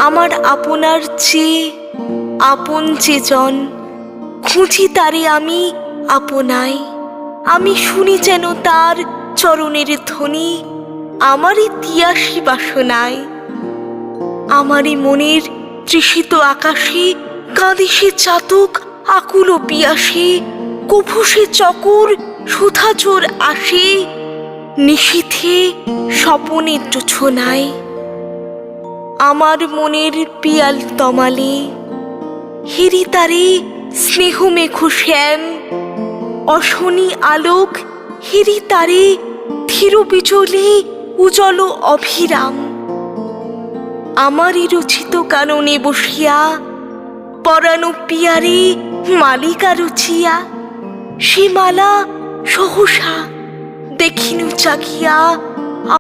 আমার আপনার চেয়ে আপন চেজন, খুঁজি তারে আমি আপনায়। আমি শুনি যেন তার চরণের ধ্বনি আমারই তিয়াসী বাসনায়। আমারই মনের তৃষিত আকাশে কাঁদে সে চাতক আকুল পিয়াসে, কভু সে চকর সুধাচোর আসে নিশীথে স্বপনের জোছনায়। আমার মনের পিয়াল তমালে হেরি তারে স্নেহ মেঘ শ্যাম, অশনি আলোক হেরি তারে ধীর বিচলে উজ্জ্বল অভিরাম। আমারই রচিত কাননে বসিয়া পরানো পিয়ারে মালিকা রচিয়া, সে মালা সহসা দেখিনু চাকিয়া